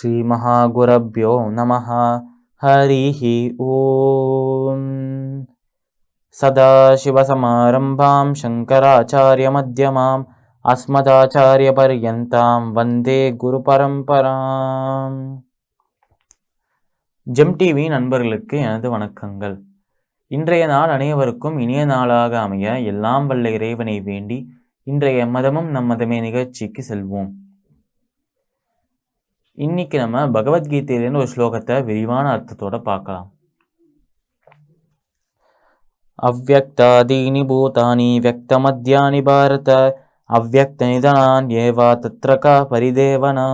ஸ்ரீமஹாகுரப்யோ நமஹ. ஹரிஹி ஓம். சதாசிவசமாரம்பாம் சங்கராச்சார்யமத்யமாம் அஸ்மதாச்சாரியபர்யந்தாம் வந்தே குரு பரம்பராம். GeM TV நண்பர்களுக்கு எனது வணக்கங்கள். இன்றைய நாள் அனைவருக்கும் இனிய நாளாக அமைய எல்லாம் வல்ல இறைவனை வேண்டி இன்றைய மதமும் நம் மதமே நிகழ்ச்சிக்கு செல்வோம். இன்னைக்கு நம்ம பகவத்கீதையிலேருந்து ஒரு ஸ்லோகத்தை விரிவான அர்த்தத்தோட பார்க்கலாம். அவ்யக்தாதீனி பூதானி வியக்தமத்யானி பாரத அவ்யக்த நிதனான் ஏவா தத்ரகா பரிதேவனா.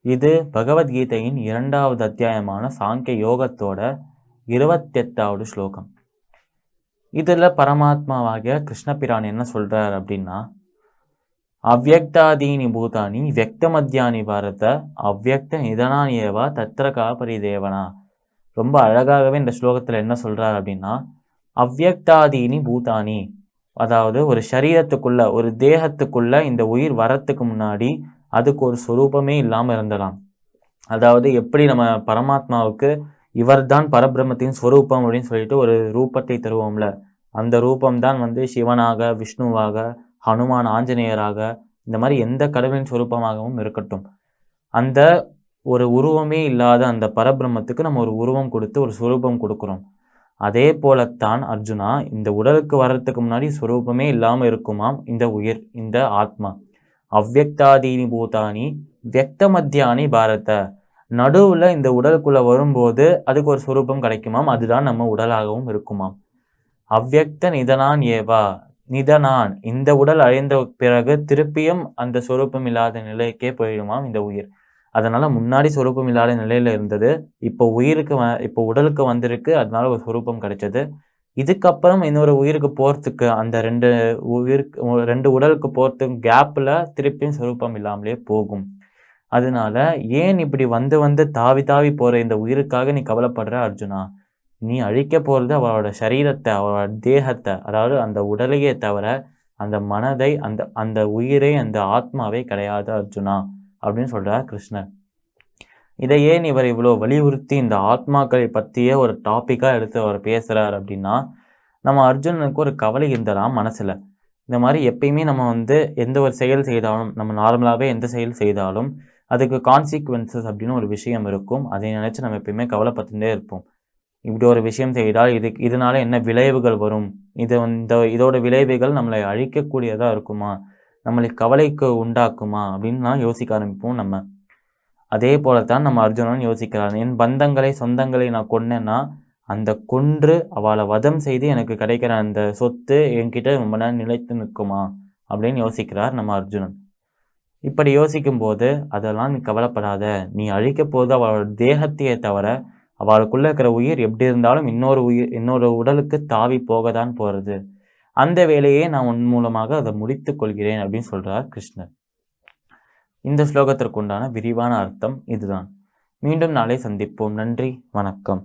இது பகவத்கீதையின் 2வது அத்தியாயமான சாங்கிய யோகத்தோட 28வது ஸ்லோகம். இதுல பரமாத்மாவாகிய கிருஷ்ணபிரான் என்ன சொல்றார் அப்படின்னா, அவ்யக்தாதீனி பூதானி வியக்தமத்யானி பாரத அவ்யக்த நிதனான் ஏவா தத்ரகா பரிதேவனா. ரொம்ப அழகாகவே இந்த ஸ்லோகத்தில் என்ன சொல்கிறார் அப்படின்னா, அவ்யக்தாதீனி பூதானி, அதாவது ஒரு சரீரத்துக்குள்ள ஒரு தேகத்துக்குள்ள இந்த உயிர் வரத்துக்கு முன்னாடி அதுக்கு ஒரு சொரூபமே இல்லாமல் இருந்தலாம். அதாவது எப்படி நம்ம பரமாத்மாவுக்கு இவர்தான் பரபிரம்மத்தின் ஸ்வரூபம் அப்படின்னு சொல்லிட்டு ஒரு ரூபத்தை தருவோம்ல, அந்த ரூபம்தான் சிவனாக, விஷ்ணுவாக, ஹனுமான், ஆஞ்சநேயராக, இந்த மாதிரி எந்த கடவுளின் சொரூபமாகவும் இருக்கட்டும், அந்த ஒரு உருவமே இல்லாத அந்த பரபிரம்மத்துக்கு நம்ம ஒரு உருவம் கொடுத்து ஒரு சுரூபம் கொடுக்குறோம். அதே போலத்தான் அர்ஜுனா, இந்த உடலுக்கு வர்றதுக்கு முன்னாடி சுரூபமே இல்லாமல் இருக்குமாம் இந்த உயிர், இந்த ஆத்மா. அவ்யக்தாதீனி பூதானி வியக்தமத்யானி பாரத, நடுவில் இந்த உடலுக்குள்ள வரும்போது அதுக்கு ஒரு சுரூபம் கிடைக்குமாம், அதுதான் நம்ம உடலாகவும் இருக்குமாம். அவ்யக்த நிதனான் ஏவா, நிதனான், இந்த உடல் அழிந்த பிறகு திருப்பியும் அந்த சொரூபம் இல்லாத நிலைக்கே போயிடுமாம் இந்த உயிர். அதனால முன்னாடி சொரூபம் இல்லாத நிலையில இருந்தது, இப்போ இப்போ உடலுக்கு வந்திருக்கு, அதனால ஒரு சொரூபம் கிடைச்சது. இதுக்கப்புறம் இன்னொரு உயிருக்கு போறதுக்கு, அந்த ரெண்டு உடலுக்கு போறதுக்கு கேப்ல திருப்பியும் சொரூபம் இல்லாமலே போகும். அதனால ஏன் இப்படி வந்து தாவி தாவி போற இந்த உயிருக்காக நீ கவலைப்படுற அர்ஜுனா? நீ அழிக்க போறது அவளோட சரீரத்தை, அவளோட தேகத்தை, அதாவது அந்த உடலையே தவிர அந்த மனதை, அந்த உயிரை, அந்த ஆத்மாவே கிடையாது அர்ஜுனா அப்படின்னு சொல்றார் கிருஷ்ணர். இதை ஏன் இவர் இவ்வளோ வலியுறுத்தி இந்த ஆத்மாக்களை பற்றிய ஒரு டாப்பிக்காக எடுத்து அவர் பேசுகிறார் அப்படின்னா, நம்ம அர்ஜுனனுக்கு ஒரு கவலை இருந்தலாம் மனசில். இந்த மாதிரி எப்பயுமே நம்ம எந்த ஒரு செயல் செய்தாலும், நம்ம நார்மலாகவே எந்த செயல் செய்தாலும் அதுக்கு கான்சிக்வன்சஸ் அப்படின்னு ஒரு விஷயம் இருக்கும். அதை நினச்சி நம்ம எப்பயுமே கவலைப்பட்டுட்டே இருப்போம். இப்படி ஒரு விஷயம் செய்தால் இதனால என்ன விளைவுகள் வரும், இதோட விளைவுகள் நம்மளை அழிக்கக்கூடியதாக இருக்குமா, நம்மளை கவலைக்கு உண்டாக்குமா அப்படின்னு யோசிக்க ஆரம்பிப்போம் நம்ம. அதே போலத்தான் நம்ம அர்ஜுனன் யோசிக்கிறார். என் பந்தங்களை, சொந்தங்களை நான் கொன்னேன்னா அந்த கொன்று அவளை வதம் செய்து எனக்கு கிடைக்கிற அந்த சொத்து என்கிட்ட ரொம்ப நேரம் நிலைத்து நிற்குமா அப்படின்னு யோசிக்கிறார் நம்ம அர்ஜுனன். இப்படி யோசிக்கும் போது, அதெல்லாம் நீ கவலைப்படாத, நீ அழிக்க போது அவளோட தேகத்தையே தவிர அவளுக்குள்ள இருக்கிற உயிர் எப்படி இருந்தாலும் இன்னொரு உடலுக்கு தாவி போக தான் போறது. அந்த வேலையை நான் உன் மூலமாக அதை முடித்து கொள்கிறேன் அப்படின்னு சொல்றார் கிருஷ்ணர். இந்த ஸ்லோகத்திற்கு உண்டான விரிவான அர்த்தம் இதுதான். மீண்டும் நாளை சந்திப்போம். நன்றி, வணக்கம்.